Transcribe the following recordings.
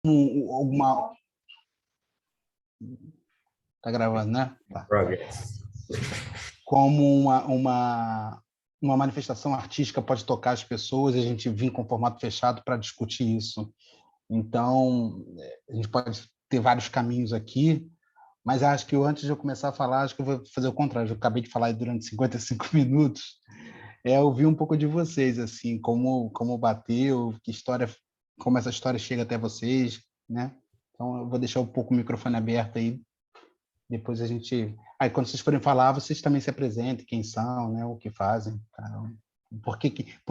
alguma... Tá gravando, né? Tá. Progress. Como uma manifestação artística pode tocar as pessoas, a gente vir com formato fechado para discutir isso. Então, a gente pode ter vários caminhos aqui, mas acho que antes de eu começar a falar, acho que eu vou fazer o contrário. Eu acabei de falar durante 55 minutos, ouvir um pouco de vocês, assim, como bateu, que história, como essa história chega até vocês, né? Então, eu vou deixar um pouco o microfone aberto aí. Depois a gente... Aí, quando vocês forem falar, vocês também se apresentem, quem são, né? O que fazem. Tá? Por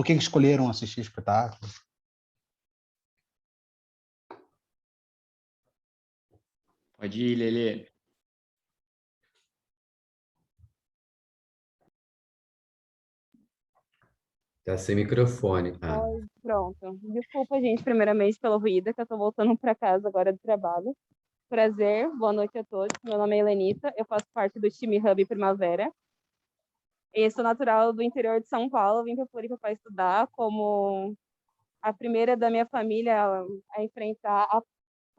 que escolheram assistir espetáculo? Pode ir, Lelê. Tá sem microfone. Oi, pronto. Desculpa, gente, primeiramente pela ruída, que eu tô voltando para casa agora do trabalho. Prazer, boa noite a todos. Meu nome é Helenita, eu faço parte do time Hub Primavera. E sou natural do interior de São Paulo, vim para Floripa para estudar como a primeira da minha família a enfrentar,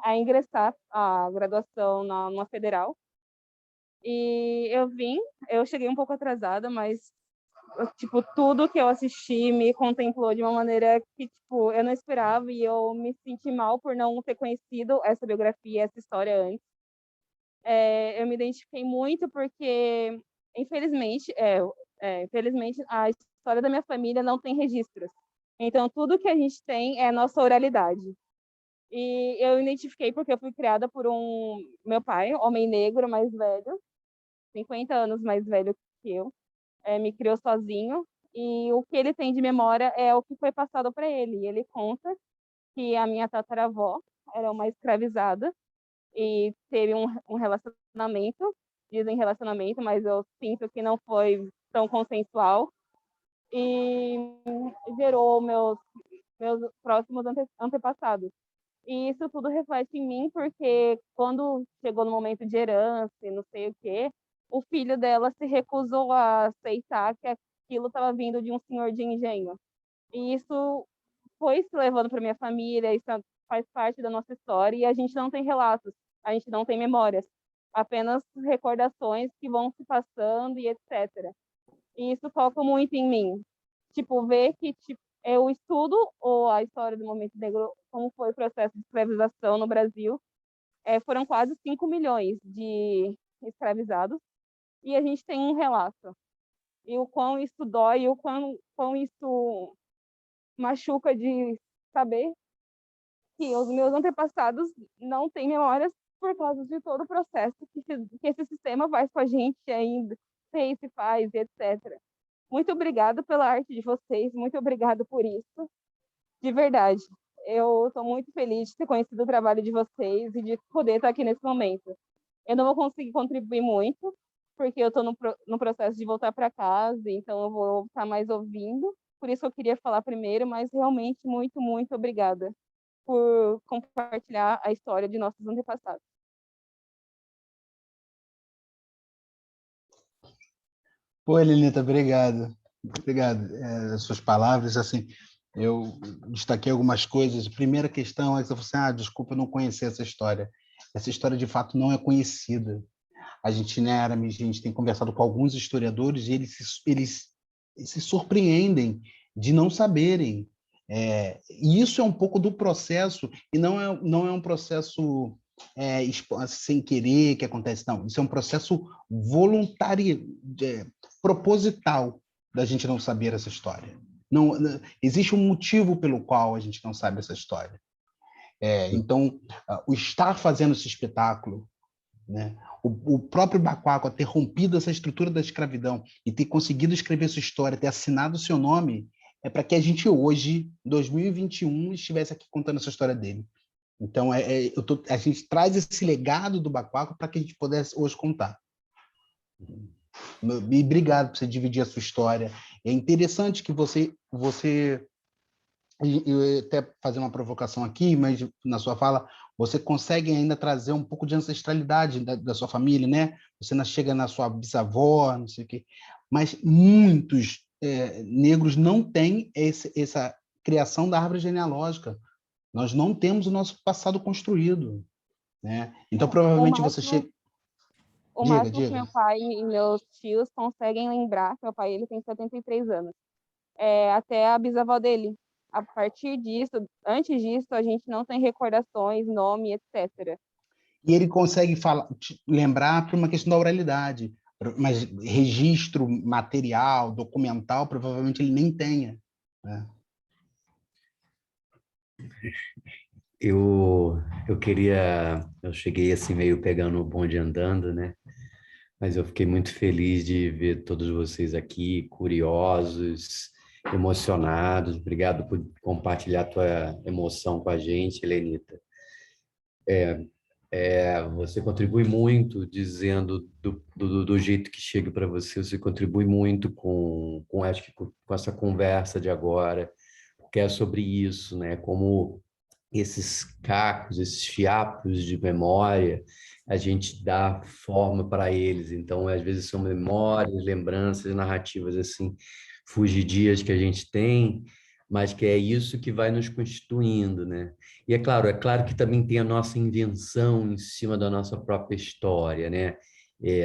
a ingressar a graduação numa federal. E eu cheguei um pouco atrasada, mas tipo, tudo que eu assisti me contemplou de uma maneira que, tipo, eu não esperava e eu me senti mal por não ter conhecido essa biografia, essa história antes. Eu me identifiquei muito porque, infelizmente, infelizmente, a história da minha família não tem registros. Então, tudo que a gente tem é a nossa oralidade. E eu me identifiquei porque eu fui criada por meu pai, homem negro mais velho, 50 anos mais velho que eu, me criou sozinho, e o que ele tem de memória é o que foi passado para ele. E ele conta que a minha tataravó era uma escravizada e teve um relacionamento, dizem relacionamento, mas eu sinto que não foi tão consensual, e gerou meus próximos antepassados. E isso tudo reflete em mim, porque quando chegou no momento de herança e não sei o quê, o filho dela se recusou a aceitar que aquilo estava vindo de um senhor de engenho. E isso foi se levando para minha família, isso faz parte da nossa história, e a gente não tem relatos, a gente não tem memórias, apenas recordações que vão se passando e etc. E isso toca muito em mim. Tipo, ver que eu estudo ou a história do movimento negro, como foi o processo de escravização no Brasil. Foram quase 5 milhões de escravizados, e a gente tem um relato. E o quão isso dói, e o quão isso machuca de saber que os meus antepassados não têm memórias por causa de todo o processo que esse sistema faz com a gente ainda, se faz, etc. Muito obrigada pela arte de vocês, muito obrigada por isso, de verdade. Eu estou muito feliz de ter conhecido o trabalho de vocês e de poder estar aqui nesse momento. Eu não vou conseguir contribuir muito, porque eu estou no processo de voltar para casa, então eu vou estar mais ouvindo. Por isso eu queria falar primeiro, mas realmente muito, muito obrigada por compartilhar a história de nossos antepassados. Pô, Helenita, obrigado. Obrigado. As suas palavras, assim, eu destaquei algumas coisas. A primeira questão é que você falou assim, desculpa, eu não conhecia essa história. Essa história, de fato, não é conhecida. A gente, né, Aramis, a gente tem conversado com alguns historiadores e eles se surpreendem de não saberem. E isso é um pouco do processo, e não é um processo sem querer que acontece, não. Isso é um processo voluntário, proposital, da gente não saber essa história. Não, existe um motivo pelo qual a gente não sabe essa história. Então, o estar fazendo esse espetáculo, né? O próprio Baquaco ter rompido essa estrutura da escravidão e ter conseguido escrever sua história, ter assinado o seu nome, é para que a gente hoje, em 2021, estivesse aqui contando essa história dele. Então, a gente traz esse legado do Baquaco para que a gente pudesse hoje contar. E obrigado por você dividir a sua história. É interessante que você eu até fazer uma provocação aqui, mas na sua fala, você consegue ainda trazer um pouco de ancestralidade da sua família, né? Você chega na sua bisavó, não sei o quê. Mas muitos negros não têm essa criação da árvore genealógica. Nós não temos o nosso passado construído, né? Então, O provavelmente você máximo, chega... o Diga, máximo que diga. meu pai e meus tios conseguem lembrar, meu pai ele tem 73 anos, é até a bisavó dele. A partir disso, antes disso, a gente não tem recordações, nome, etc. E ele consegue falar, lembrar por uma questão da oralidade, mas registro material, documental, provavelmente ele nem tenha, né? Eu cheguei assim meio pegando o bonde andando, né? Mas eu fiquei muito feliz de ver todos vocês aqui, curiosos, emocionados. Obrigado por compartilhar tua emoção com a gente, Helenita. Você contribui muito dizendo do jeito que chega para você, você contribui muito acho que com essa conversa de agora, porque é sobre isso, né? Como esses cacos, esses fiapos de memória, a gente dá forma para eles. Então, às vezes são memórias, lembranças, narrativas assim, fugidias que a gente tem, mas que é isso que vai nos constituindo, né? E é claro que também tem a nossa invenção em cima da nossa própria história, né?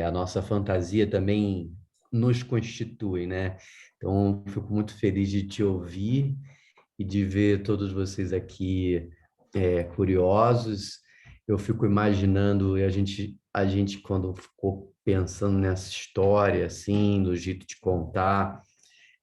A nossa fantasia também nos constitui, né? Então, fico muito feliz de te ouvir e de ver todos vocês aqui curiosos. Eu fico imaginando, e a gente quando ficou pensando nessa história, assim, do jeito de contar,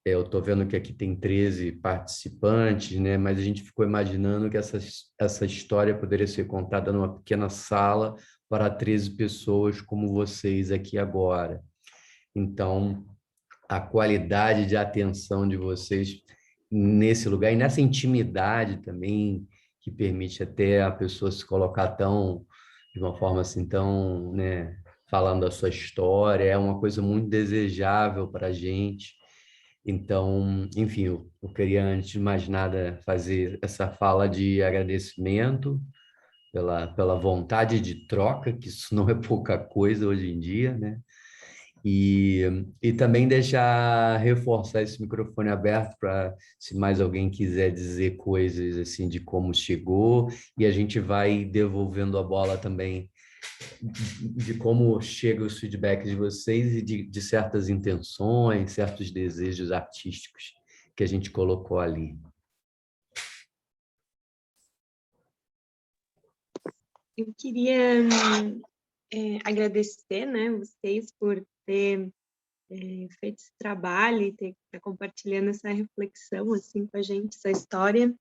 eu estou vendo que aqui tem 13 participantes, né? Mas a gente ficou imaginando que essa história poderia ser contada numa pequena sala para 13 pessoas como vocês aqui agora. Então, a qualidade de atenção de vocês nesse lugar e nessa intimidade também, que permite até a pessoa se colocar de uma forma assim, tão, né, falando a sua história, é uma coisa muito desejável para a gente. Então, enfim, eu queria, antes de mais nada, fazer essa fala de agradecimento pela vontade de troca, que isso não é pouca coisa hoje em dia, né? E, e também deixar reforçar esse microfone aberto para, se mais alguém quiser dizer coisas assim de como chegou, e a gente vai devolvendo a bola também de como chegam os feedbacks de vocês e de certas intenções, certos desejos artísticos que a gente colocou ali. Eu queria agradecer, né, vocês por ter feito esse trabalho e ter tá compartilhando essa reflexão assim com a gente, essa história.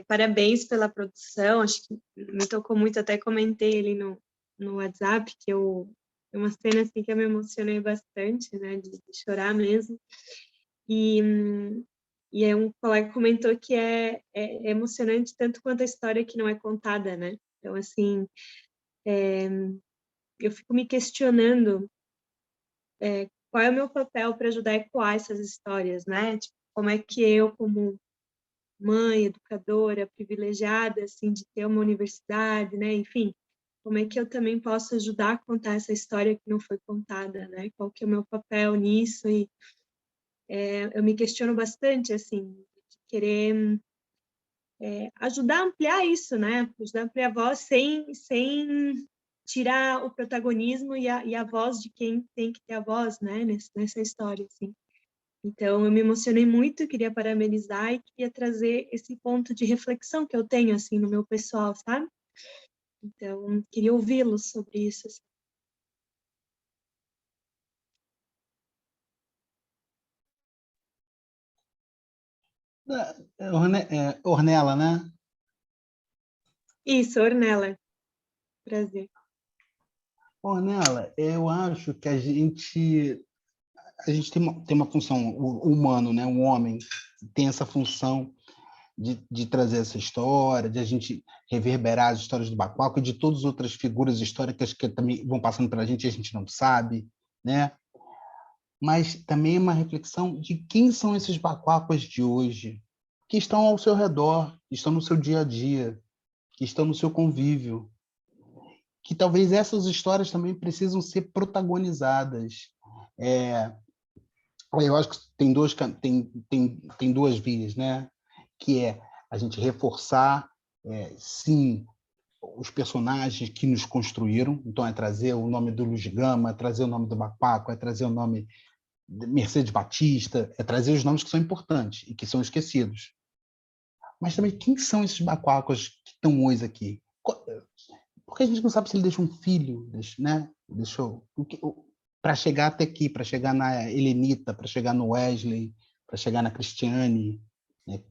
Parabéns pela produção, acho que me tocou muito, até comentei ali no WhatsApp que é uma cena assim que eu me emocionei bastante, né, de chorar mesmo. E aí um colega comentou que é emocionante tanto quanto a história que não é contada, né? Então, assim, eu fico me questionando qual é o meu papel para ajudar a ecoar essas histórias, né? Tipo, como é que eu, como mãe, educadora, privilegiada, assim, de ter uma universidade, né? Enfim, como é que eu também posso ajudar a contar essa história que não foi contada, né? Qual que é o meu papel nisso? E eu me questiono bastante, assim, de querer ajudar a ampliar isso, né? Ajudar a ampliar a voz sem tirar o protagonismo e a voz de quem tem que ter a voz, né? Nessa história, assim. Então, eu me emocionei muito, queria parabenizar e queria trazer esse ponto de reflexão que eu tenho, assim, no meu pessoal, sabe? Então, queria ouvi-los sobre isso, assim. Ornella, né? Isso, Ornella. Prazer. Ornella, eu acho que a gente tem uma função, o humano, né? O homem tem essa função de trazer essa história, de a gente reverberar as histórias do Bacuaco e de todas as outras figuras históricas que também vão passando pela gente e a gente não sabe, né? Mas também é uma reflexão de quem são esses bacuacos de hoje, que estão ao seu redor, que estão no seu dia a dia, que estão no seu convívio, que talvez essas histórias também precisam ser protagonizadas. Eu acho que tem duas vias, né? Que é a gente reforçar, sim, os personagens que nos construíram. Então, é trazer o nome do Luiz Gama, é trazer o nome do Macaco, é trazer o nome de Mercedes Batista, é trazer os nomes que são importantes e que são esquecidos. Mas também, quem são esses macacos que estão hoje aqui? Porque a gente não sabe se ele deixou um filho, né? Deixou para chegar até aqui, para chegar na Helenita, para chegar no Wesley, para chegar na Cristiane, né?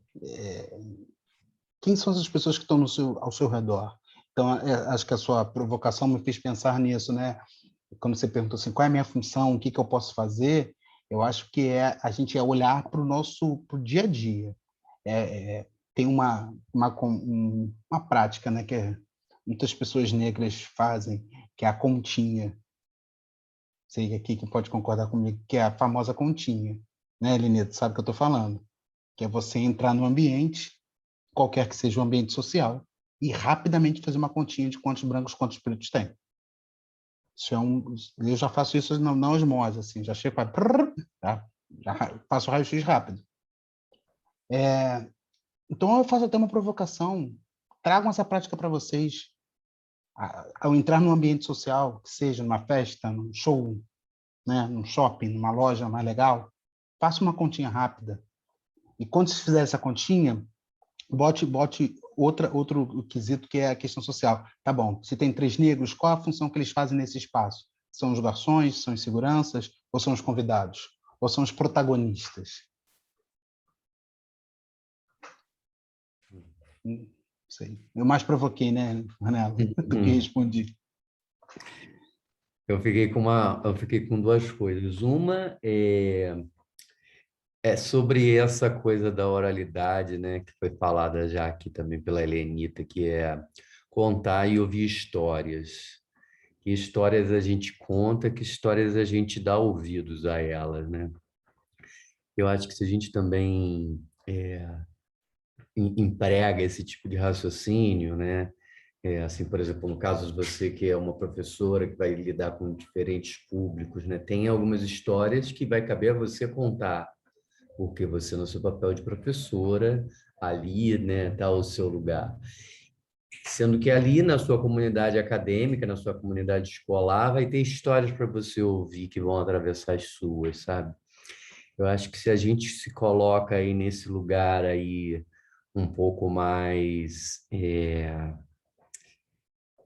Quem são as pessoas que estão ao seu redor? Então, acho que a sua provocação me fez pensar nisso, né? Quando você perguntou assim, qual é a minha função, o que eu posso fazer, eu acho que a gente olhar para o dia a dia. Tem uma prática, né, que muitas pessoas negras fazem, que é a continha. Sei aqui que pode concordar comigo, que é a famosa continha, né, Elenita? Sabe o que eu estou falando? Que é você entrar no ambiente, qualquer que seja o ambiente social, e rapidamente fazer uma continha de quantos brancos, quantos pretos tem. Isso eu já faço isso na osmose, assim, já chego para... Já faço raio-x rápido. Então, eu faço até uma provocação. Tragam essa prática para vocês. Ao entrar num ambiente social, que seja numa festa, num show, né, num shopping, numa loja mais legal, faça uma continha rápida. E quando você fizer essa continha, bote outro quesito, que é a questão social. Tá bom, se tem 3 negros, qual a função que eles fazem nesse espaço? São os garçons, são os seguranças, ou são os convidados? Ou são os protagonistas? Sei. Eu mais provoquei, né, Manela, do que respondi. Eu fiquei com 2 coisas. Uma é sobre essa coisa da oralidade, né, que foi falada já aqui também pela Helenita, que é contar e ouvir histórias. Que histórias a gente conta, que histórias a gente dá ouvidos a elas, né? Eu acho que se a gente também emprega esse tipo de raciocínio, né? Assim, por exemplo, no caso de você que é uma professora que vai lidar com diferentes públicos, né? Tem algumas histórias que vai caber a você contar, porque você, no seu papel de professora, ali, né, está o seu lugar. Sendo que ali na sua comunidade acadêmica, na sua comunidade escolar, vai ter histórias para você ouvir que vão atravessar as suas, sabe? Eu acho que se a gente se coloca aí nesse lugar aí um pouco mais,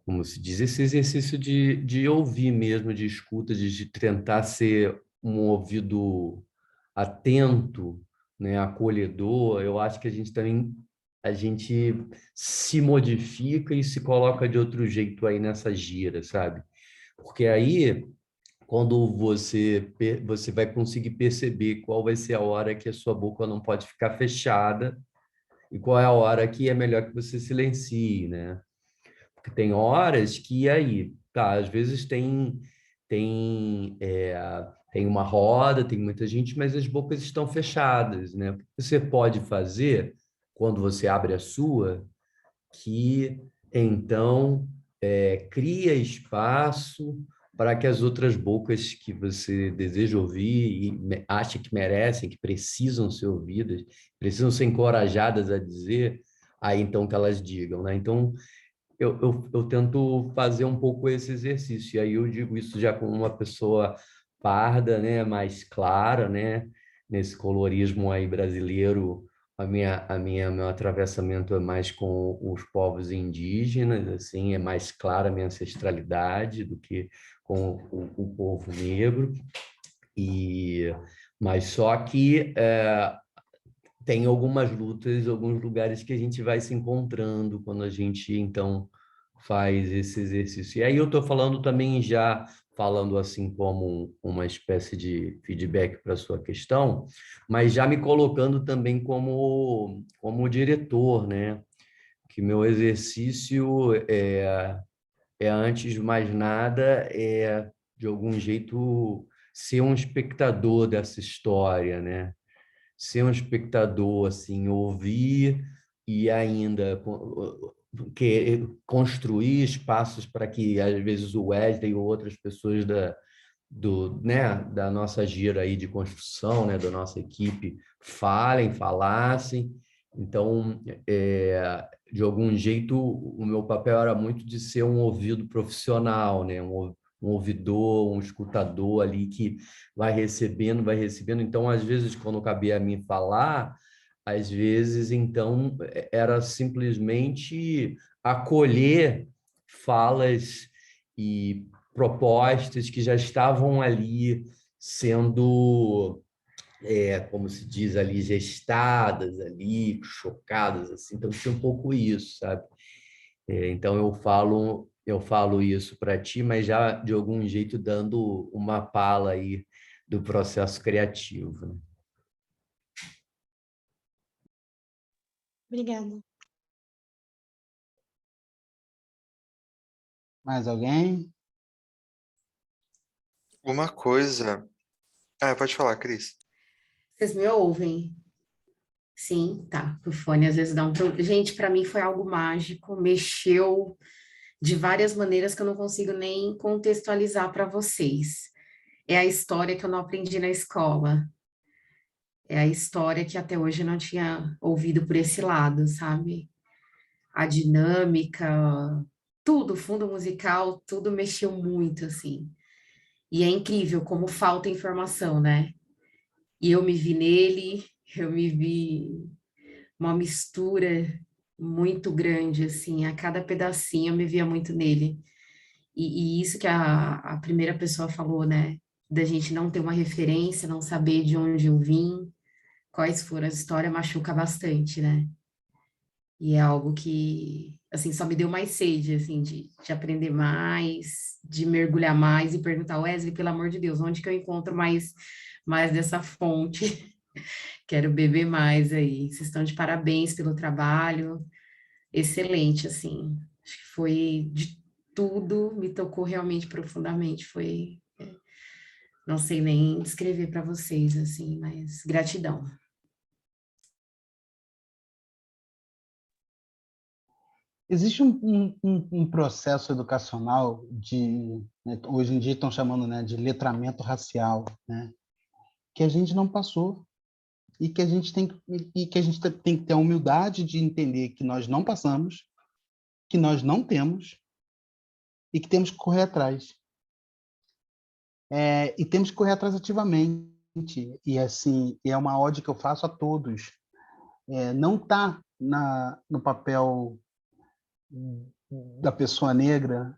como se diz, esse exercício de ouvir mesmo, de escuta, de tentar ser um ouvido atento, né, acolhedor, eu acho que a gente se modifica e se coloca de outro jeito aí nessa gira, sabe? Porque aí, quando você vai conseguir perceber qual vai ser a hora que a sua boca não pode ficar fechada e qual é a hora que é melhor que você silencie, né? Porque tem horas que aí, tá, às vezes tem uma roda, tem muita gente, mas as bocas estão fechadas, né? O que você pode fazer quando você abre a sua, que então cria espaço para que as outras bocas que você deseja ouvir e acha que merecem, que precisam ser ouvidas, precisam ser encorajadas a dizer, aí então que elas digam, né? Então, eu tento fazer um pouco esse exercício, e aí eu digo isso já com uma pessoa parda, né, mais clara, né, nesse colorismo aí brasileiro, meu atravessamento é mais com os povos indígenas, assim, é mais clara a minha ancestralidade do que com o povo negro, mas só que tem algumas lutas, alguns lugares que a gente vai se encontrando quando a gente, então, faz esse exercício. E aí eu estou falando também já, falando assim como uma espécie de feedback para a sua questão, mas já me colocando também como diretor, né? Que meu exercício antes de mais nada, de algum jeito, ser um espectador dessa história, né? Ser um espectador, assim, ouvir e ainda construir espaços para que, às vezes, o Wesley ou outras pessoas da nossa gira aí de construção, né, da nossa equipe, falassem, Então, de algum jeito, o meu papel era muito de ser um ouvido profissional, né? Um ouvidor, um escutador ali que vai recebendo, vai recebendo. Então, às vezes, quando cabia a mim falar, às vezes, então, era simplesmente acolher falas e propostas que já estavam ali sendo, como se diz ali, gestadas ali, chocadas, assim. Então, tinha um pouco isso, sabe? Então, eu falo isso para ti, mas já de algum jeito dando uma pala aí do processo criativo, né? Obrigada. Mais alguém? Uma coisa. Ah, pode falar, Cris. Vocês me ouvem? Sim, tá. O fone às vezes dá um problema. Gente, para mim foi algo mágico, mexeu de várias maneiras que eu não consigo nem contextualizar para vocês. É a história que eu não aprendi na escola. É a história que até hoje eu não tinha ouvido por esse lado, sabe? A dinâmica, tudo, fundo musical, tudo mexeu muito, assim. E é incrível como falta informação, né? E eu me vi nele, eu me vi uma mistura muito grande, assim, a cada pedacinho eu me via muito nele. E isso que a primeira pessoa falou, né? Da gente não ter uma referência, não saber de onde eu vim, quais foram as histórias, machuca bastante, né? E é algo que, assim, só me deu mais sede, assim, de aprender mais, de mergulhar mais e perguntar, Wesley, pelo amor de Deus, onde que eu encontro mais dessa fonte? Quero beber mais aí. Vocês estão de parabéns pelo trabalho. Excelente, assim. Acho que foi de tudo, me tocou realmente profundamente. Foi, não sei nem descrever para vocês, assim, mas gratidão. Existe um processo educacional né, hoje em dia estão chamando, né, de letramento racial, né, que a gente não passou e que a gente tem que ter a humildade de entender que nós não passamos, que nós não temos e que temos que correr atrás. E temos que correr atrás ativamente. E assim, é uma ode que eu faço a todos. Não está no papel da pessoa negra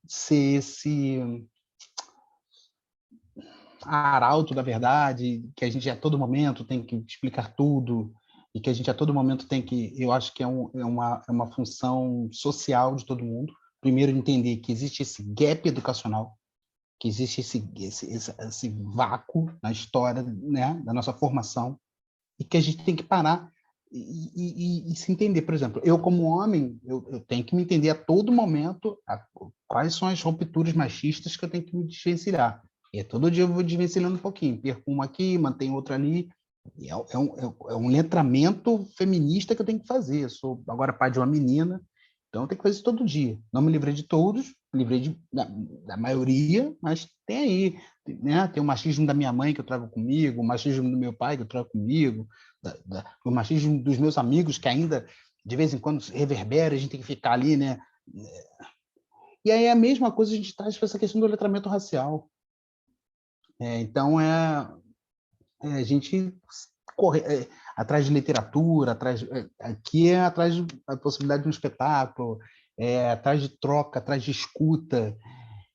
ser esse arauto da verdade, que a gente a todo momento tem que explicar tudo, e que a gente a todo momento tem que... Eu acho que é uma função social de todo mundo. Primeiro, entender que existe esse gap educacional, que existe esse vácuo na história, né, da nossa formação, e que a gente tem que parar e se entender. Por exemplo, eu como homem, eu tenho que me entender a todo momento quais são as rupturas machistas que eu tenho que me desvencilhar. E todo dia eu vou desvencilhando um pouquinho, perco uma aqui, mantenho outra ali. E é um letramento feminista que eu tenho que fazer. Eu sou agora pai de uma menina, então eu tenho que fazer isso todo dia. Não me livrei de todos, me livrei da maioria, mas tem aí, né? Tem o machismo da minha mãe que eu trago comigo, o machismo do meu pai que eu trago comigo, o machismo dos meus amigos que ainda de vez em quando reverbera, a gente tem que ficar ali, né? E aí é a mesma coisa a gente traz para essa questão do letramento racial. Então a gente correr atrás de literatura, aqui é atrás da possibilidade de um espetáculo, atrás de troca, atrás de escuta.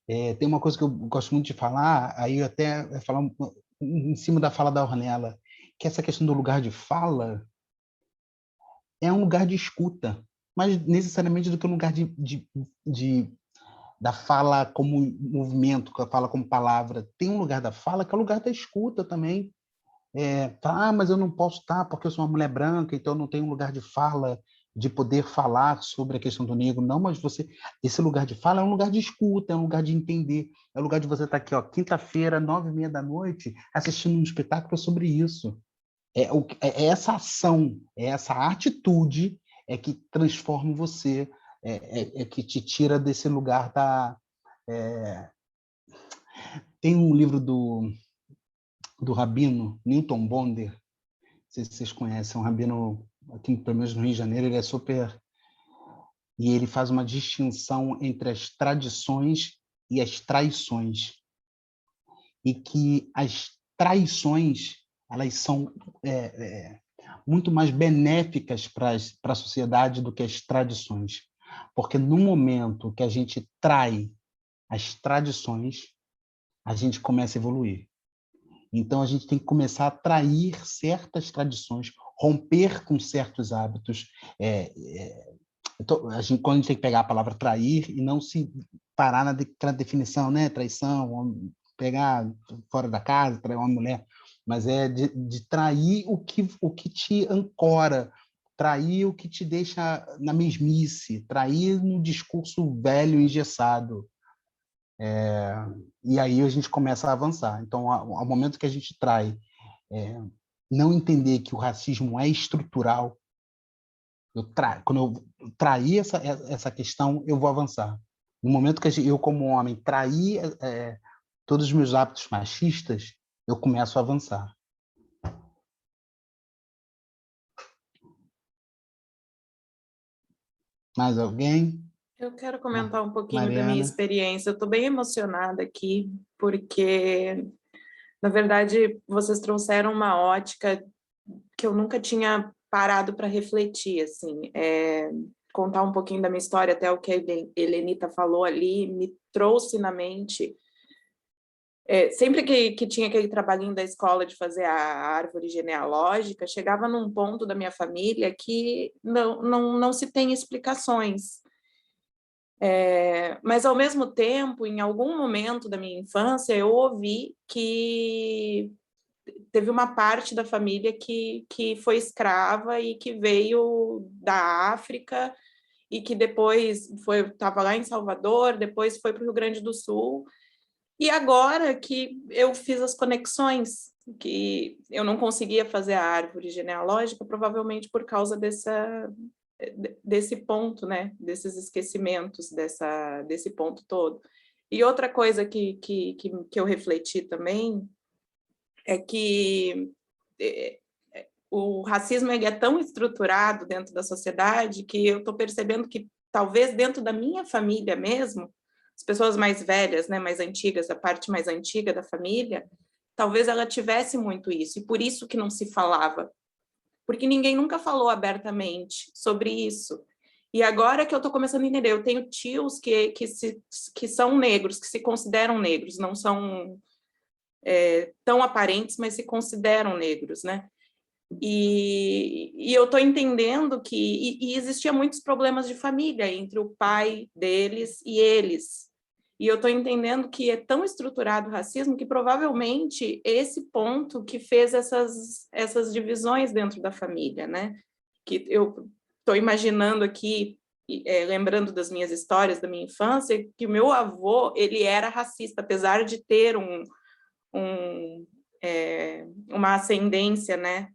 Tem uma coisa que eu gosto muito de falar, aí eu até falar em cima da fala da Ornella, que essa questão do lugar de fala é um lugar de escuta, mas necessariamente do que um lugar da fala como movimento, da fala como palavra. Tem um lugar da fala que é o lugar da escuta também. Mas eu não posso estar porque eu sou uma mulher branca, então eu não tenho um lugar de fala, de poder falar sobre a questão do negro. Não, mas esse lugar de fala é um lugar de escuta, é um lugar de entender, é um lugar de você estar aqui, ó, quinta-feira, 9h30 da noite, assistindo um espetáculo sobre isso. É essa ação, é essa atitude que transforma você, que te tira desse lugar da... Tem um livro do rabino Newton Bonder, sei se vocês conhecem, é um rabino, aqui, pelo menos no Rio de Janeiro, ele é super... E ele faz uma distinção entre as tradições e as traições. E que as traições, elas são muito mais benéficas para a sociedade do que as tradições. Porque no momento que a gente trai as tradições, a gente começa a evoluir. Então, a gente tem que começar a trair certas tradições, romper com certos hábitos. Quando a gente tem que pegar a palavra trair e não se parar na definição, né? Traição, pegar fora da casa, trair uma mulher, mas é de trair o que te ancora, trair o que te deixa na mesmice, trair no discurso velho e engessado. E aí a gente começa a avançar. Então, ao momento que a gente trai, não entender que o racismo é estrutural, quando eu trair essa questão, eu vou avançar. No momento que eu, como homem, trair todos os meus hábitos machistas, eu começo a avançar. Mais alguém? Eu quero comentar um pouquinho da minha Mariana? experiência. Eu estou bem emocionada aqui, porque, na verdade, vocês trouxeram uma ótica que eu nunca tinha parado para refletir, assim. Contar um pouquinho da minha história, até o que a Helenita falou ali, me trouxe na mente. Sempre que tinha aquele trabalhinho da escola de fazer a árvore genealógica, chegava num ponto da minha família que não se tem explicações. Mas, ao mesmo tempo, em algum momento da minha infância, eu ouvi que teve uma parte da família que foi escrava e que veio da África e que depois estava lá em Salvador, depois foi para o Rio Grande do Sul. E agora que eu fiz as conexões, que eu não conseguia fazer a árvore genealógica, provavelmente por causa desse ponto, né? Desses esquecimentos, desse ponto todo. E outra coisa que eu refleti também é que o racismo ele é tão estruturado dentro da sociedade que eu estou percebendo que talvez dentro da minha família mesmo, as pessoas mais velhas, né, mais antigas, a parte mais antiga da família, talvez ela tivesse muito isso, e por isso que não se falava, porque ninguém nunca falou abertamente sobre isso. E agora que eu estou começando a entender, eu tenho tios que são negros, que se consideram negros, não são tão aparentes, mas se consideram negros, né? E eu estou entendendo que existia muitos problemas de família entre o pai deles e eles. E eu estou entendendo que é tão estruturado o racismo que provavelmente esse ponto que fez essas divisões dentro da família, né? Que eu estou imaginando aqui, lembrando das minhas histórias da minha infância, que o meu avô ele era racista, apesar de ter uma ascendência, né,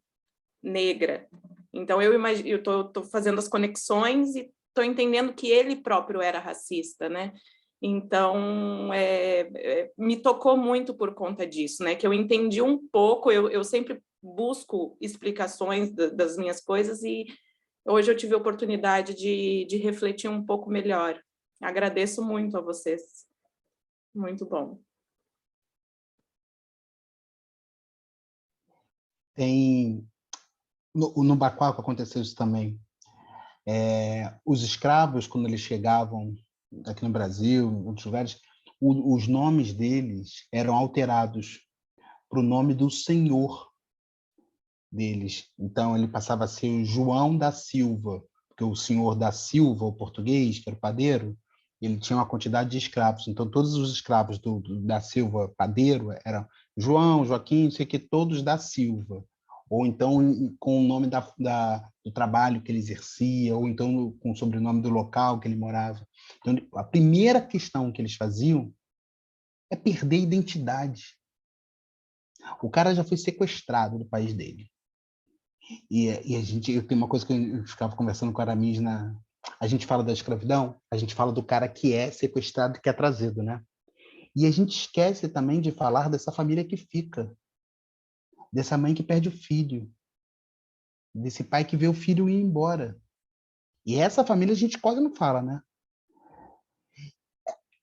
negra. Então eu estou fazendo as conexões e estou entendendo que ele próprio era racista, né? Então me tocou muito por conta disso, né? Que eu entendi um pouco. Eu sempre busco explicações das minhas coisas e hoje eu tive a oportunidade de refletir um pouco melhor. Agradeço muito a vocês. Muito bom. Tem no Bacoa aconteceu isso também. Os escravos, quando eles chegavam aqui no Brasil, em outros lugares, os nomes deles eram alterados para o nome do senhor deles. Então, ele passava a ser João da Silva, porque o senhor da Silva, o português, que era o padeiro, ele tinha uma quantidade de escravos. Então, todos os escravos da Silva padeiro eram João, Joaquim, não sei o que, todos da Silva. Ou então com o nome do trabalho que ele exercia, ou então com o sobrenome do local que ele morava. Então, a primeira questão que eles faziam é perder a identidade. O cara já foi sequestrado do país dele. E eu tenho uma coisa que eu ficava conversando com a Aramis, a gente fala da escravidão, a gente fala do cara que é sequestrado e que é trazido, né? E a gente esquece também de falar dessa família que fica, dessa mãe que perde o filho, desse pai que vê o filho ir embora. E essa família a gente quase não fala, né?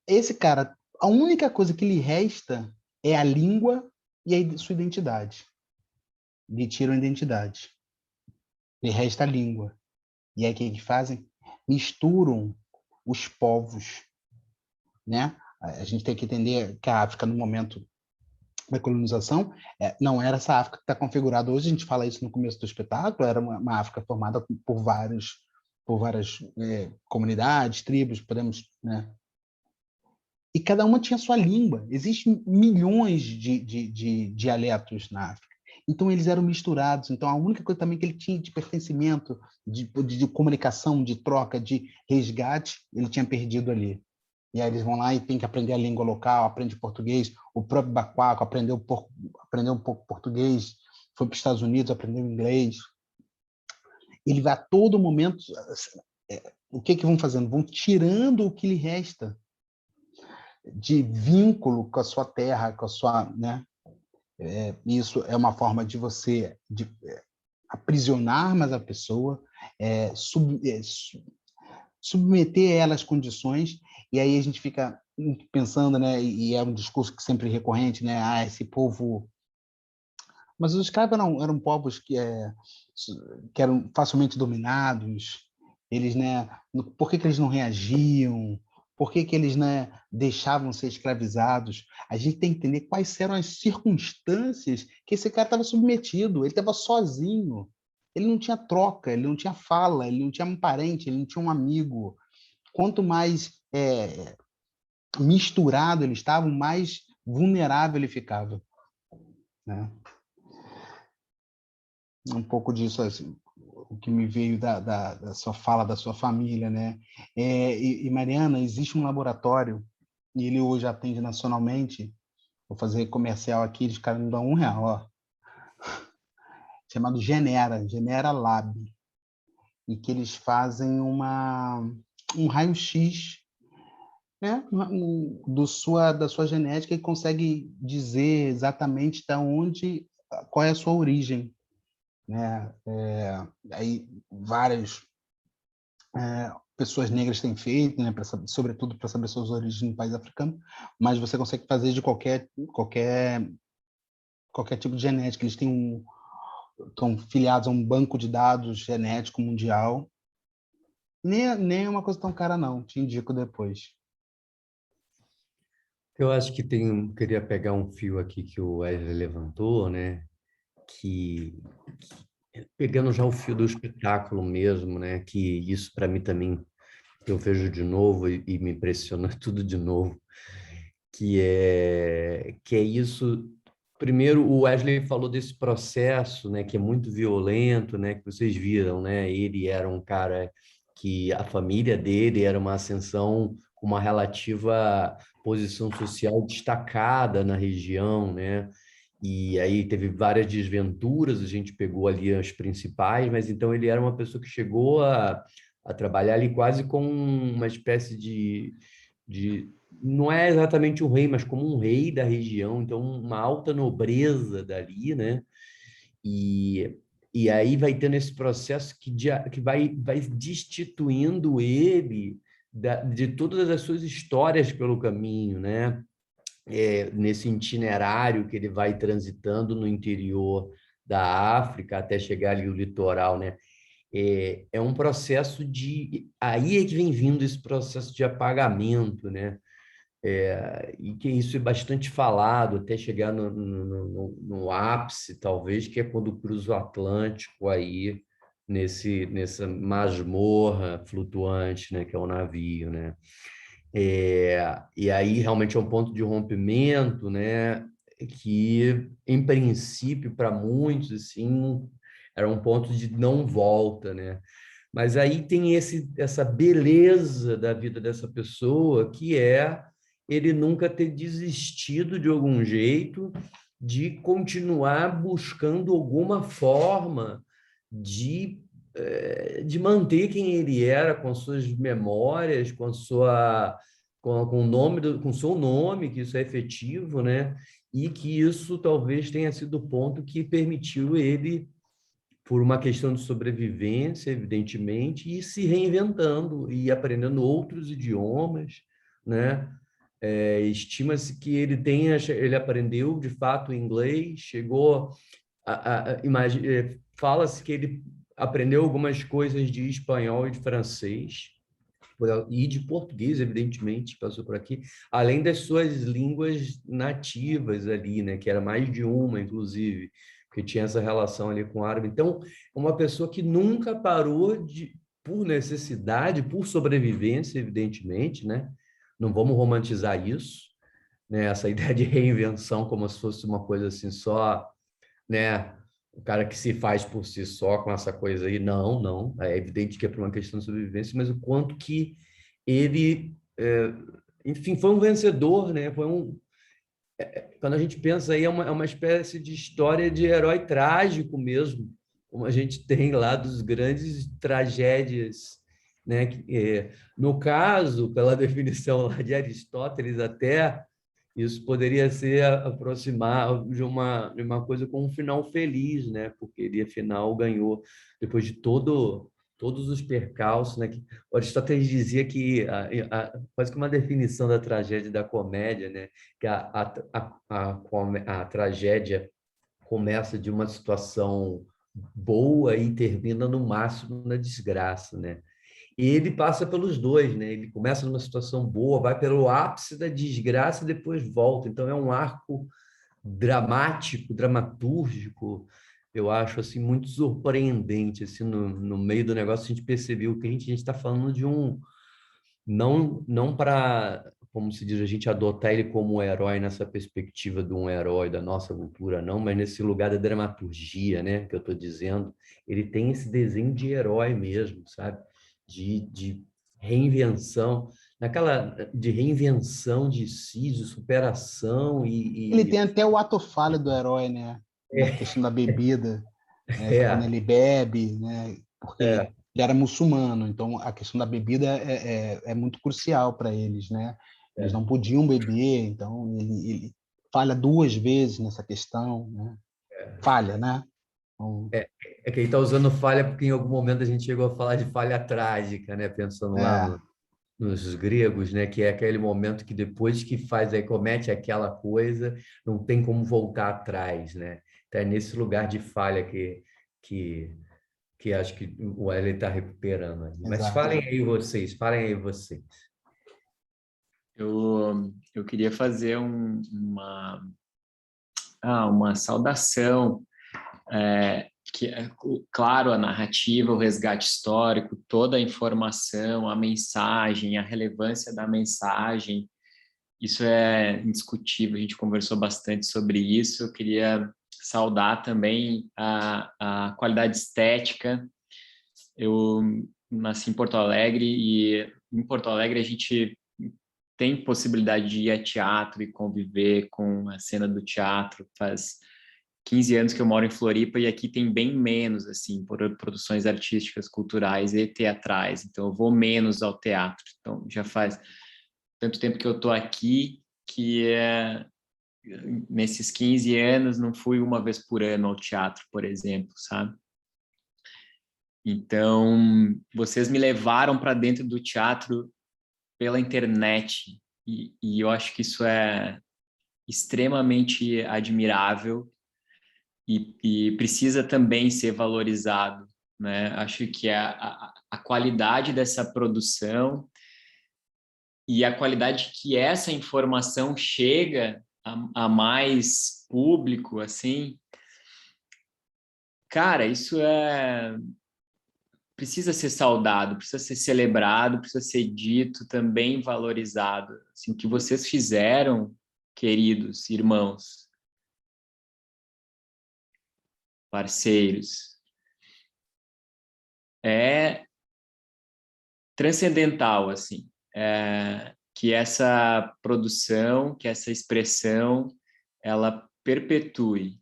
Esse cara, a única coisa que lhe resta é a língua e a sua identidade. Lhe tiram a identidade. Lhe resta a língua. E aí o que eles fazem? Misturam os povos, né? A gente tem que entender que a África, no momento da colonização, não era essa África que está configurada hoje. A gente fala isso no começo do espetáculo. Era uma África formada por várias comunidades, tribos, podemos, né? E cada uma tinha sua língua. Existem milhões de dialetos na África. Então, eles eram misturados. Então, a única coisa também que ele tinha de pertencimento, de comunicação, de troca, de resgate, ele tinha perdido ali. E aí eles vão lá e tem que aprender a língua local, aprende português. O próprio Baquaco aprendeu um pouco português, foi para os Estados Unidos, aprendeu inglês. Ele vai a todo momento... O que vão fazendo? Vão tirando o que lhe resta de vínculo com a sua terra, com a sua... né? Isso é uma forma de você aprisionar mais a pessoa, submeter ela às condições, e aí a gente fica pensando, né? E é um discurso que sempre recorrente, né? Esse povo... Mas os escravos eram povos que eram facilmente dominados. Eles, né? Por que eles não reagiam? Por que eles, né, deixavam ser escravizados? A gente tem que entender quais eram as circunstâncias que esse cara estava submetido. Ele estava sozinho. Ele não tinha troca, ele não tinha fala, ele não tinha um parente, ele não tinha um amigo. Quanto mais misturado ele estava, mais vulnerável ele ficava, né? Um pouco disso, assim, o que me veio da sua fala, da sua família, né? E Mariana, existe um laboratório, e ele hoje atende nacionalmente, vou fazer comercial aqui, os caras me dão R$1, ó, chamado Genera Lab, e que eles fazem um raio-x, né, da sua genética, e consegue dizer exatamente qual é a sua origem, né? Aí várias pessoas negras têm feito, né, sobretudo para saber suas origens no país africano, mas você consegue fazer de qualquer tipo de genética. Eles estão filiados a um banco de dados genético mundial. Nem é uma coisa tão cara, não. Te indico depois. Eu acho que queria pegar um fio aqui que o Wesley levantou, né? Pegando já o fio do espetáculo mesmo, né? Que isso para mim também eu vejo de novo e me impressiona tudo de novo, que é isso. Primeiro, o Wesley falou desse processo, né? Que é muito violento, né? Que vocês viram, né? Ele era um cara que a família dele era uma ascensão, uma relativa posição social destacada na região, né? E aí teve várias desventuras, a gente pegou ali as principais, mas então ele era uma pessoa que chegou a trabalhar ali quase como uma espécie não é exatamente um rei, mas como um rei da região, então uma alta nobreza dali, né? E aí vai tendo esse processo que vai destituindo ele de todas as suas histórias pelo caminho, né? Nesse itinerário que ele vai transitando no interior da África até chegar ali no litoral, né? É um processo aí é que vem vindo esse processo de apagamento, né? E que isso é bastante falado até chegar no ápice, talvez, que é quando cruza o Atlântico aí nessa masmorra flutuante, né? Que é o navio, né? E aí realmente é um ponto de rompimento, né? Que, em princípio, para muitos, assim, era um ponto de não volta, né? Mas aí tem essa beleza da vida dessa pessoa, que é ele nunca ter desistido de algum jeito de continuar buscando alguma forma de manter quem ele era, com suas memórias, com o nome com seu nome, que isso é efetivo, né? E que isso talvez tenha sido o ponto que permitiu ele por uma questão de sobrevivência, evidentemente, e se reinventando e aprendendo outros idiomas, né? Estima-se que ele aprendeu de fato inglês, chegou fala-se que ele aprendeu algumas coisas de espanhol e de francês, e de português, evidentemente, passou por aqui, além das suas línguas nativas ali, né, que era mais de uma, inclusive, porque tinha essa relação ali com o árabe. Então, uma pessoa que nunca parou por necessidade, por sobrevivência, evidentemente, né? Não vamos romantizar isso, né? Essa ideia de reinvenção como se fosse uma coisa assim só, né? O cara que se faz por si só com essa coisa aí, não. É evidente que é por uma questão de sobrevivência, mas o quanto que ele, enfim, foi um vencedor, né? Quando a gente pensa aí, é uma espécie de história de herói trágico mesmo, como a gente tem lá dos grandes tragédias, né? No caso, pela definição lá de Aristóteles até, isso poderia ser aproximar de uma coisa com um final feliz, né? Porque ele, afinal, ganhou, depois de todos os percalços, né? O Aristóteles dizia que, quase que uma definição da tragédia e da comédia, né? Que a tragédia começa de uma situação boa e termina no máximo na desgraça, né? E ele passa pelos dois, né? Ele começa numa situação boa, vai pelo ápice da desgraça e depois volta. Então é um arco dramático, dramatúrgico, eu acho assim muito surpreendente. Assim, no meio do negócio a gente percebeu que a gente está falando de não para, como se diz, a gente adotar ele como um herói nessa perspectiva de um herói da nossa cultura, não, mas nesse lugar da dramaturgia, né? Que eu estou dizendo, ele tem esse desenho de herói mesmo, sabe? De reinvenção, de reinvenção de si, de superação Ele tem até o ato falho do herói, né? Na questão da bebida, né? Que é quando ele bebe, né? Porque ele era muçulmano, então a questão da bebida é muito crucial para eles, né? Eles não podiam beber, então ele falha 2 vezes nessa questão, né? Falha, né? Então, que ele está usando falha porque em algum momento a gente chegou a falar de falha trágica, né? Pensando lá nos gregos, né? Que é aquele momento que depois que faz, aí comete aquela coisa, não tem como voltar atrás, né? Então é nesse lugar de falha que acho que o L está recuperando aí. Mas exato. falem aí vocês. Eu queria fazer uma saudação, que é, claro, a narrativa, o resgate histórico, toda a informação, a mensagem, a relevância da mensagem, isso é indiscutível, a gente conversou bastante sobre isso. Eu queria saudar também a qualidade estética. Eu nasci em Porto Alegre e em Porto Alegre a gente tem possibilidade de ir a teatro e conviver com a cena do teatro. Faz 15 anos que eu moro em Floripa e aqui tem bem menos, assim, produções artísticas, culturais e teatrais. Então, eu vou menos ao teatro. Então, já faz tanto tempo que eu estou aqui que nesses 15 anos não fui uma vez por ano ao teatro, por exemplo, sabe? Então, vocês me levaram para dentro do teatro pela internet e eu acho que isso é extremamente admirável e precisa também ser valorizado, né? Acho que a qualidade dessa produção e a qualidade que essa informação chega a mais público, assim, cara, isso precisa ser saudado, precisa ser celebrado, precisa ser dito, também valorizado. Assim, o que vocês fizeram, queridos irmãos, parceiros, é transcendental, assim, que essa produção, que essa expressão, ela perpetue,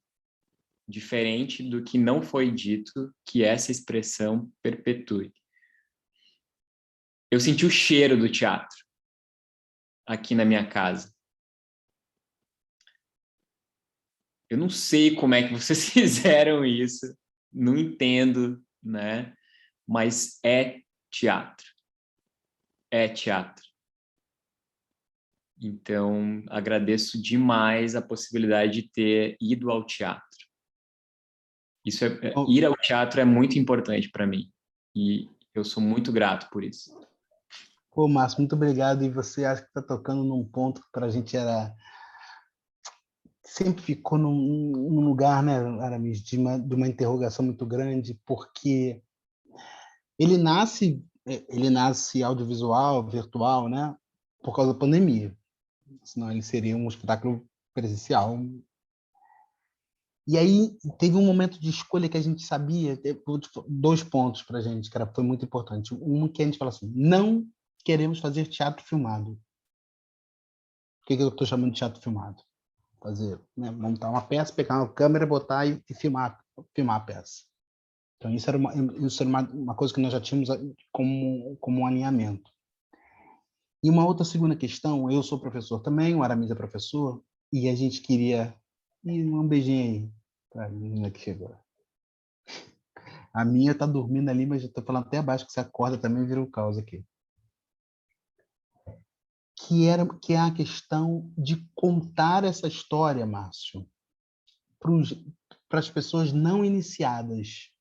diferente do que não foi dito, que essa expressão perpetue. Eu senti o cheiro do teatro aqui na minha casa. Eu não sei como é que vocês fizeram isso, não entendo, né? Mas é teatro. É teatro. Então, agradeço demais a possibilidade de ter ido ao teatro. Ir ao teatro é muito importante para mim. E eu sou muito grato por isso. Pô, Márcio, muito obrigado. E você acha que está tocando num ponto que para a gente sempre ficou num lugar, né, Aramis, de uma interrogação muito grande, porque ele nasce audiovisual, virtual, né, por causa da pandemia. Senão ele seria um espetáculo presencial. E aí teve um momento de escolha que a gente sabia, dois pontos para a gente, que foi muito importante. Um que a gente fala assim, não queremos fazer teatro filmado. O que eu estou chamando de teatro filmado? Fazer, né, montar uma peça, pegar uma câmera, botar e filmar a peça. Então isso era uma coisa que nós já tínhamos como um alinhamento. E uma outra segunda questão, eu sou professor também, o Aramis é professor, e a gente queria... um beijinho aí para a menina que chegou. A minha está dormindo ali, mas eu estou falando até abaixo, que você acorda também vira um caos aqui. Que é a questão de contar essa história, Márcio, para as pessoas não iniciadas,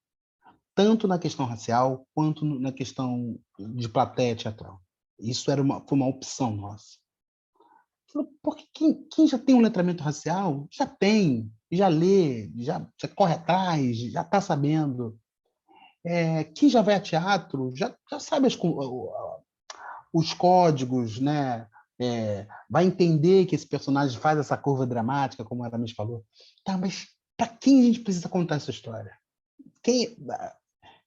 tanto na questão racial quanto na questão de plateia teatral. Isso foi uma opção nossa. Porque quem já tem um letramento racial, já tem, já lê, já corre atrás, já está sabendo. Quem já vai a teatro, já sabe os códigos, né? Vai entender que esse personagem faz essa curva dramática, como a Aramis falou. Tá, mas para quem a gente precisa contar essa história?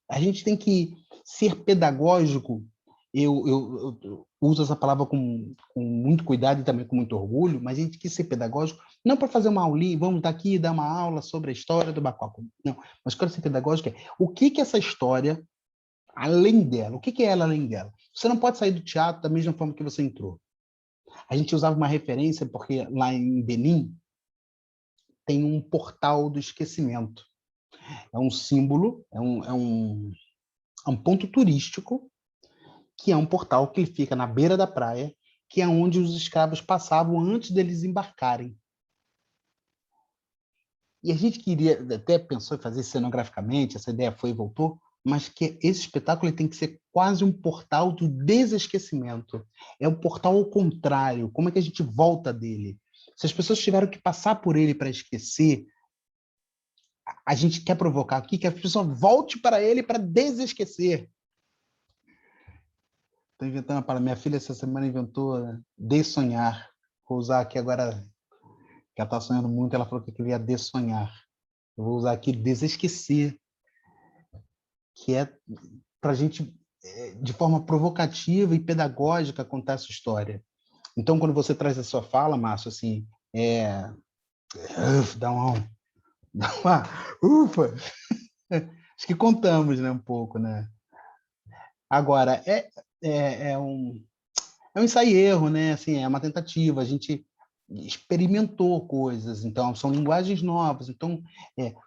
A gente tem que ser pedagógico. Eu uso essa palavra com muito cuidado e também com muito orgulho, mas a gente tem que ser pedagógico, não para fazer uma aulinha, vamos estar aqui e dar uma aula sobre a história do Bacoco. Não, mas quero ser pedagógico o que essa história, além dela, o que é ela além dela? Você não pode sair do teatro da mesma forma que você entrou. A gente usava uma referência, porque lá em Benin tem um portal do esquecimento. É um símbolo, é um ponto turístico, que é um portal que fica na beira da praia, que é onde os escravos passavam antes deles embarcarem. E a gente queria, até pensou em fazer cenograficamente, essa ideia foi e voltou, mas que esse espetáculo tem que ser quase um portal do desesquecimento. É um portal ao contrário. Como é que a gente volta dele? Se as pessoas tiveram que passar por ele para esquecer, a gente quer provocar aqui que a pessoa volte para ele para desesquecer. Estou inventando para minha filha essa semana inventou dessonhar. Vou usar aqui agora, que ela está sonhando muito, ela falou que queria dessonhar. Eu vou usar aqui desesquecer, que é para a gente, de forma provocativa e pedagógica, contar essa história. Então, quando você traz a sua fala, Márcio, assim, dá uma ufa, acho que contamos, né, um pouco, né? Agora, é um ensaio e erro, né? Assim, é uma tentativa, a gente experimentou coisas, então são linguagens novas, então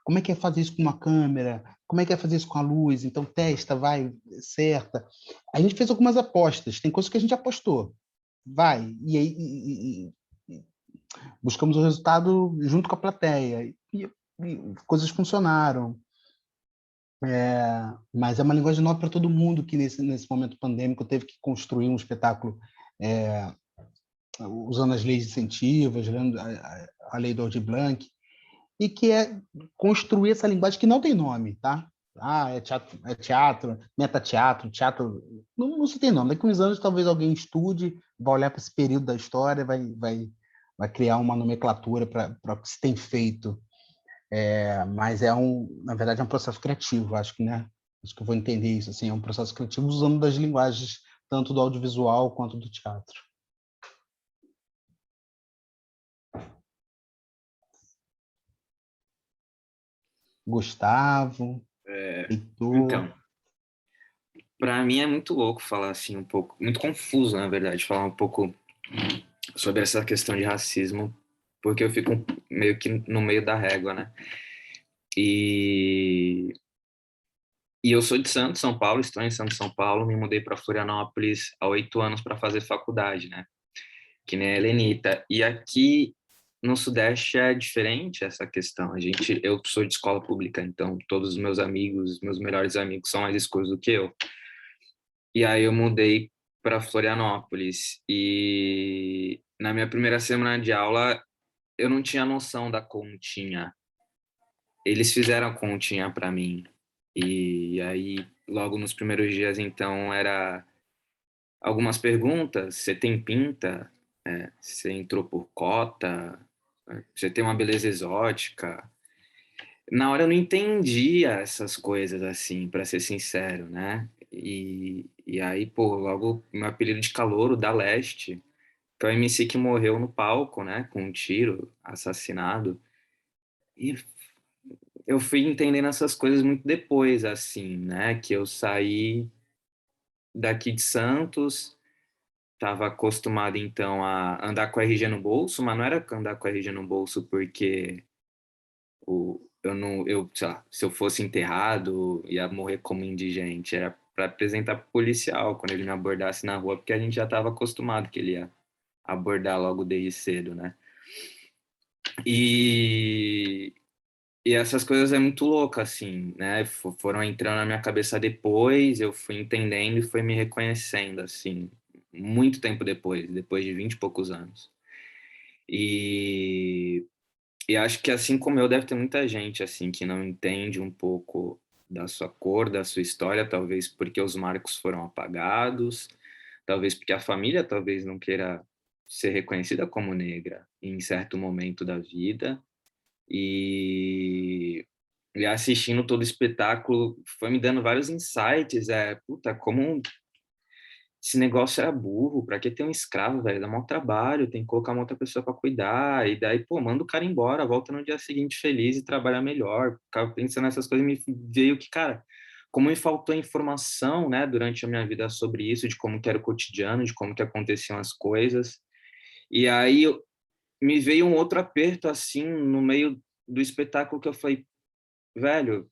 como é que é fazer isso com uma câmera, como é que é fazer isso com a luz, então testa, vai, certa. A gente fez algumas apostas, tem coisas que a gente apostou, vai, e aí buscamos o resultado junto com a plateia, e coisas funcionaram. Mas é uma linguagem nova para todo mundo que nesse momento pandêmico teve que construir um espetáculo usando as leis incentivas, a lei do Aldir Blanc, e que é construir essa linguagem que não tem nome, tá? É teatro, metateatro, teatro, não se tem nome. Daqui a uns anos talvez alguém estude, vai olhar para esse período da história, vai criar uma nomenclatura para o que se tem feito. Mas na verdade é um processo criativo, acho que, né? Acho que eu vou entender isso, assim, é um processo criativo usando das linguagens tanto do audiovisual quanto do teatro. Gustavo, Heitor. Então, para mim é muito louco falar assim um pouco, muito confuso, na verdade, falar um pouco sobre essa questão de racismo, porque eu fico meio que no meio da régua, né? E E eu sou de Santos, São Paulo, estou em Santos, São Paulo, me mudei para Florianópolis há 8 anos para fazer faculdade, né? Que nem a Helenita. E aqui no Sudeste é diferente essa questão. Eu sou de escola pública, então todos os meus amigos, meus melhores amigos são mais escuros do que eu. E aí eu mudei para Florianópolis e na minha primeira semana de aula eu não tinha noção da continha. Eles fizeram a continha para mim. E aí logo nos primeiros dias então era algumas perguntas, você tem pinta? Você entrou por cota? Você tem uma beleza exótica? Na hora eu não entendia essas coisas assim, para ser sincero, né? E aí, pô, logo meu apelido de calouro da Leste, que é o MC que morreu no palco, né? Com um tiro, assassinado. E eu fui entendendo essas coisas muito depois, assim, né? Que eu saí daqui de Santos, estava acostumado então a andar com a RG no bolso, mas não era andar com a RG no bolso porque eu não, sei lá, se eu fosse enterrado, ia morrer como indigente. Era para apresentar pro policial quando ele me abordasse na rua, porque a gente já estava acostumado que ele ia abordar logo desde cedo, né? E, e essas coisas é muito louca, assim, né? Foram entrando na minha cabeça depois, eu fui entendendo e fui me reconhecendo, assim, muito tempo depois de 20 e poucos anos. E acho que assim como eu, deve ter muita gente assim que não entende um pouco da sua cor, da sua história, talvez porque os marcos foram apagados, talvez porque a família talvez não queira ser reconhecida como negra em certo momento da vida. E, e assistindo todo o espetáculo foi me dando vários insights, puta, como esse negócio era burro, pra que ter um escravo, velho? Dá maior trabalho, tem que colocar uma outra pessoa pra cuidar, e daí, pô, manda o cara embora, volta no dia seguinte feliz e trabalha melhor. Ficava pensando nessas coisas, me veio que, cara, como me faltou informação, né, durante a minha vida sobre isso, de como que era o cotidiano, de como que aconteciam as coisas. E aí me veio um outro aperto, assim, no meio do espetáculo que eu falei, velho,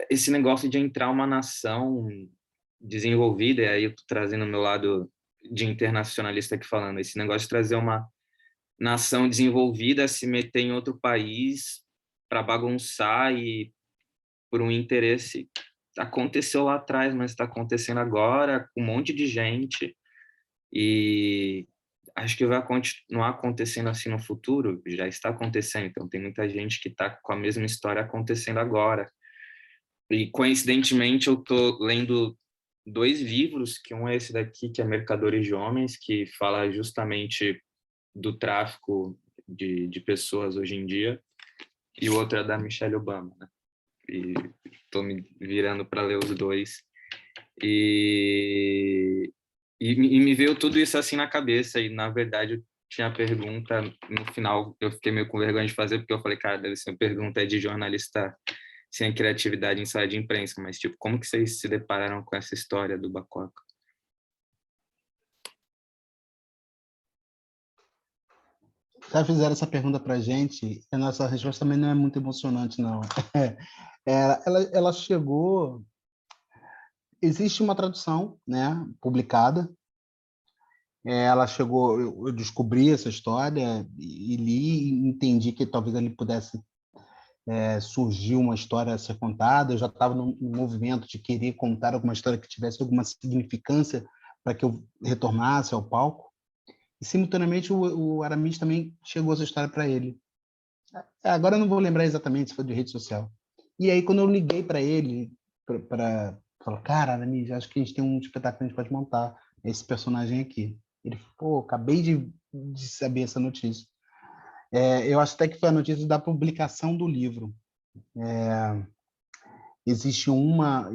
esse negócio de entrar uma nação desenvolvida, e aí eu tô trazendo o meu lado de internacionalista aqui falando, esse negócio de trazer uma nação desenvolvida, se meter em outro país para bagunçar e por um interesse, aconteceu lá atrás, mas está acontecendo agora com um monte de gente e acho que vai continuar acontecendo assim no futuro, já está acontecendo, então tem muita gente que está com a mesma história acontecendo agora. E coincidentemente eu tô lendo 2 livros, que um é esse daqui, que é Mercadores de Homens, que fala justamente do tráfico de pessoas hoje em dia, e o outro é da Michelle Obama, né? E tô me virando para ler os dois. E me veio tudo isso assim na cabeça, e na verdade eu tinha a pergunta, no final eu fiquei meio com vergonha de fazer, porque eu falei, cara, deve ser uma pergunta de jornalista sem criatividade em sala de imprensa, mas tipo, como que vocês se depararam com essa história do Bacoca? Já fizeram essa pergunta para a gente, e a nossa resposta também não é muito emocionante, não. Ela chegou... Existe uma tradução, né, publicada. Ela chegou... Eu descobri essa história e li e entendi que talvez ali pudesse surgir uma história a ser contada. Eu já estava no movimento de querer contar alguma história que tivesse alguma significância para que eu retornasse ao palco. E, simultaneamente, o Aramis também chegou essa história para ele. Agora eu não vou lembrar exatamente se foi de rede social. E aí, quando eu liguei para ele, para falar, cara, Aramis, acho que a gente tem um espetáculo que a gente pode montar, esse personagem aqui. Ele falou, pô, acabei de saber essa notícia. Eu acho até que foi a notícia da publicação do livro. Existe uma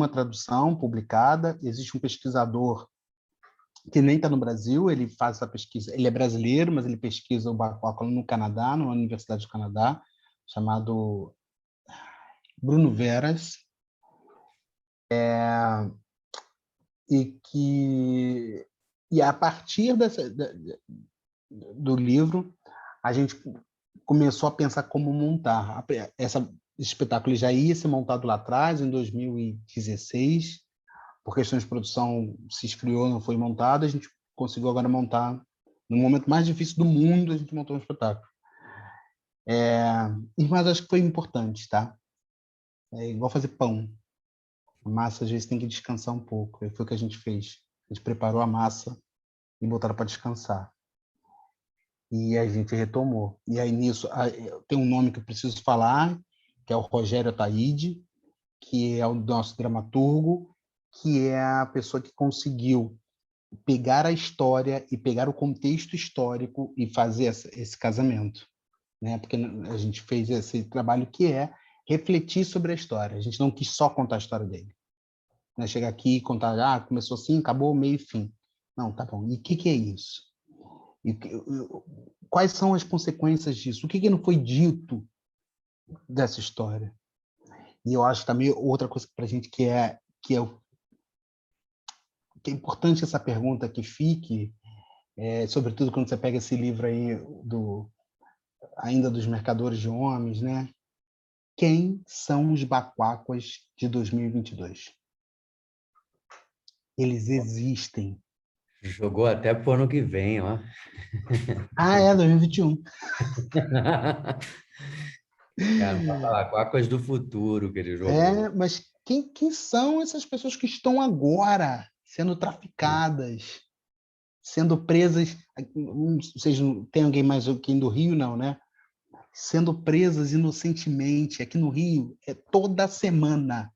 tradução publicada, existe um pesquisador que nem está no Brasil, ele faz essa pesquisa, ele é brasileiro, mas ele pesquisa o Bacoca no Canadá, na Universidade do Canadá, chamado Bruno Veras, e a partir do livro, a gente começou a pensar como montar. esse espetáculo já ia ser montado lá atrás, em 2016, por questões de produção se esfriou, não foi montado, a gente conseguiu agora montar, no momento mais difícil do mundo, a gente montou um espetáculo. Mas acho que foi importante, tá? É igual fazer pão. A massa, às vezes, tem que descansar um pouco. E foi o que a gente fez. A gente preparou a massa e botaram para descansar. E a gente retomou. E aí, nisso, tem um nome que eu preciso falar, que é o Rogério Ataíde, que é o nosso dramaturgo, que é a pessoa que conseguiu pegar a história e pegar o contexto histórico e fazer esse casamento, né? Porque a gente fez esse trabalho que é refletir sobre a história. A gente não quis só contar a história dele, né? Chegar aqui e contar, começou assim, acabou, meio e fim. Não, tá bom. E o que é isso? Quais são as consequências disso? O que não foi dito dessa história? E eu acho também outra coisa para a gente que é importante essa pergunta que fique, sobretudo quando você pega esse livro aí ainda dos Mercadores de Homens, né? Quem são os bacuacas de 2022? Eles existem. Jogou até pro ano que vem, ó. 2021. Cara, não vai falar, Quacas do futuro que ele jogou. Mas quem são essas pessoas que estão agora sendo traficadas, sendo presas? Não sei se tem alguém mais aqui do Rio, não, né? Sendo presas inocentemente. Aqui no Rio, toda semana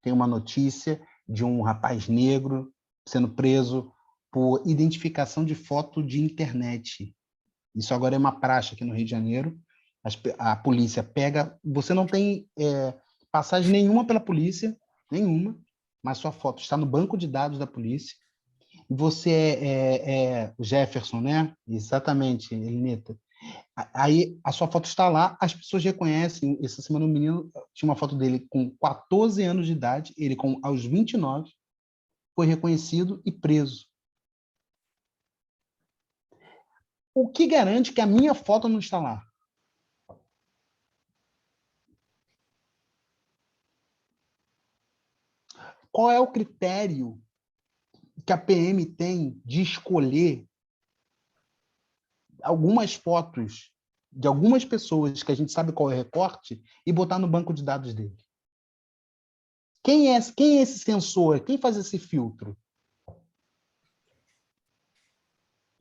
tem uma notícia de um rapaz negro sendo preso por identificação de foto de internet. Isso agora é uma praxe aqui no Rio de Janeiro. A polícia pega... Você não tem passagem nenhuma pela polícia, nenhuma, mas sua foto está no banco de dados da polícia. Você é o Jefferson, né? Exatamente, Elineta. Aí a sua foto está lá, as pessoas reconhecem. Essa semana o menino tinha uma foto dele com 14 anos de idade, ele aos 29 foi reconhecido e preso. O que garante que a minha foto não está lá? Qual é o critério que a PM tem de escolher algumas fotos de algumas pessoas que a gente sabe qual é o recorte e botar no banco de dados dele? Quem é esse censor? Quem faz esse filtro?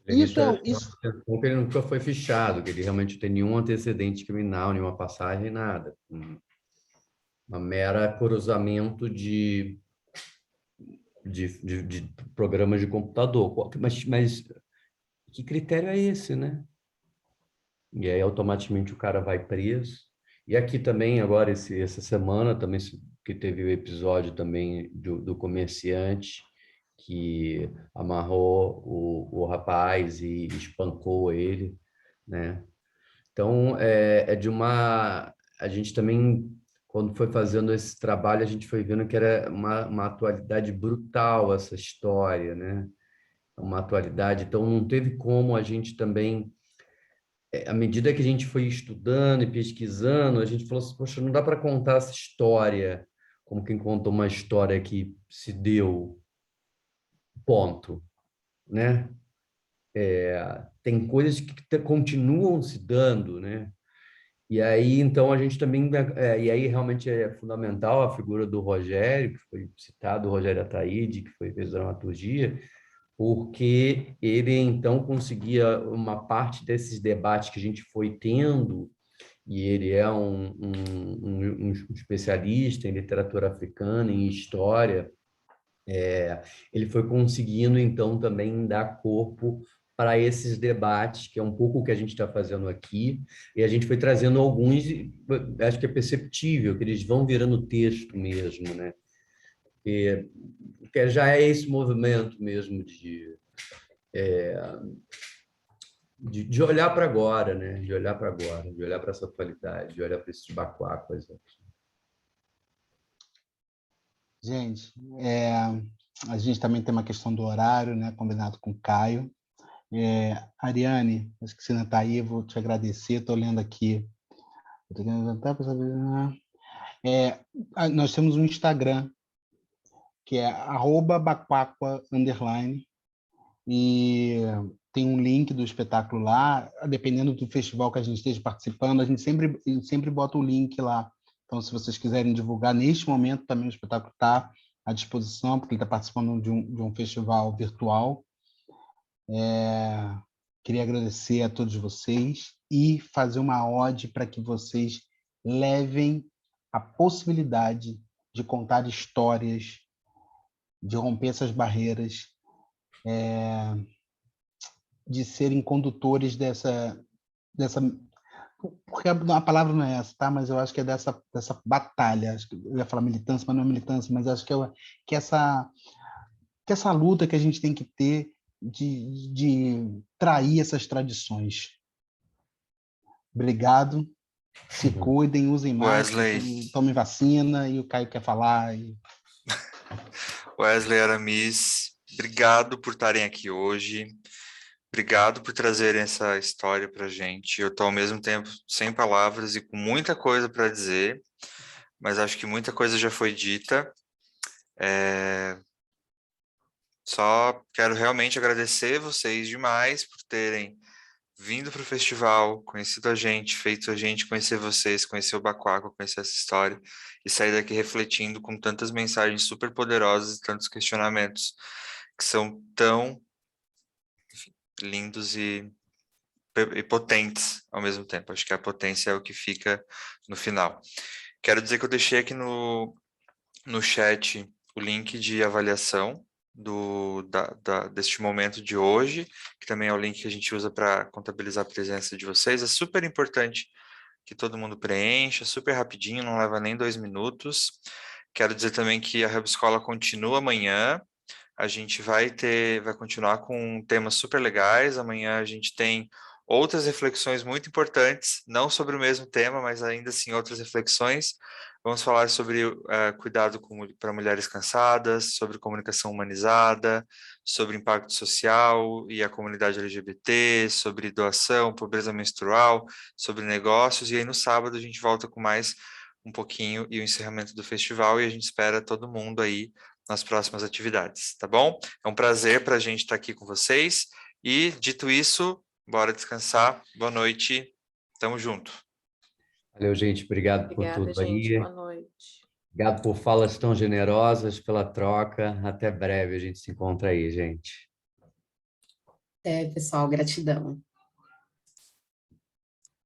Isso. Ele nunca foi fichado, que ele realmente não tem nenhum antecedente criminal, nenhuma passagem, nada. Uma mera cruzamento de programas de computador. Mas que critério é esse, né? E aí, automaticamente, o cara vai preso. E aqui também, agora, essa semana, também que teve o episódio também do comerciante que amarrou o rapaz e espancou ele, né? Então, a gente também, quando foi fazendo esse trabalho, a gente foi vendo que era uma atualidade brutal essa história, né? Uma atualidade, então não teve como a gente também, à medida que a gente foi estudando e pesquisando, a gente falou assim, poxa, não dá para contar essa história como quem contou uma história que se deu, ponto, né? Tem coisas que continuam se dando, né? E aí, então, a gente também... e aí, realmente, é fundamental a figura do Rogério, que foi citado, o Rogério Ataíde, que fez a dramaturgia, porque ele, então, conseguia uma parte desses debates que a gente foi tendo, e ele é um especialista em literatura africana, em história, ele foi conseguindo, então, também dar corpo para esses debates, que é um pouco o que a gente está fazendo aqui, e a gente foi trazendo alguns, acho que é perceptível, que eles vão virando texto mesmo, né? Porque já é esse movimento mesmo de olhar para agora, né? De olhar para agora, de olhar para essa atualidade, de olhar para esses bacuacas. Gente, a gente também tem uma questão do horário, né? Combinado com o Caio. Ariane, acho que você não está aí, vou te agradecer. Estou lendo aqui Eu tenho que inventar para saber. Nós temos um Instagram, que é @baquaqua_, e tem um link do espetáculo lá, dependendo do festival que a gente esteja participando, a gente sempre bota o link lá. Então, se vocês quiserem divulgar, neste momento também o espetáculo está à disposição, porque ele está participando de um festival virtual. Queria agradecer a todos vocês e fazer uma ode para que vocês levem a possibilidade de contar histórias, de romper essas barreiras, de serem condutores dessa, porque a palavra não é essa, tá? Mas eu acho que é dessa batalha. Acho que eu ia falar militância, mas não é militância, mas acho que essa luta que a gente tem que ter de trair essas tradições. Obrigado. Se cuidem, usem máscara, tomem vacina, e o Caio quer falar. Wesley, Aramis, obrigado por estarem aqui hoje. Obrigado por trazerem essa história para a gente. Eu estou, ao mesmo tempo, sem palavras e com muita coisa para dizer, mas acho que muita coisa já foi dita. Só quero realmente agradecer vocês demais por terem vindo para o festival, conhecido a gente, feito a gente conhecer vocês, conhecer o Baquaqua, conhecer essa história e sair daqui refletindo com tantas mensagens super poderosas e tantos questionamentos que são tão, enfim, lindos e potentes ao mesmo tempo. Acho que a potência é o que fica no final. Quero dizer que eu deixei aqui no chat o link de avaliação deste momento de hoje, que também é o link que a gente usa para contabilizar a presença de vocês. É super importante que todo mundo preencha, super rapidinho, não leva nem 2 minutos. Quero dizer também que a Hub Escola continua amanhã. A gente vai continuar com temas super legais. Amanhã a gente tem outras reflexões muito importantes, não sobre o mesmo tema, mas ainda assim outras reflexões. Vamos falar sobre cuidado para mulheres cansadas, sobre comunicação humanizada, sobre impacto social e a comunidade LGBT, sobre doação, pobreza menstrual, sobre negócios. E aí no sábado a gente volta com mais um pouquinho e o encerramento do festival, e a gente espera todo mundo aí nas próximas atividades, tá bom? É um prazer para a gente estar aqui com vocês. E, dito isso, bora descansar. Boa noite. Tamo junto. Valeu, gente. Obrigado por Obrigada, tudo gente. aí. Boa noite. Obrigado por falas tão generosas, pela troca. Até breve. A gente se encontra aí, gente. Pessoal, gratidão.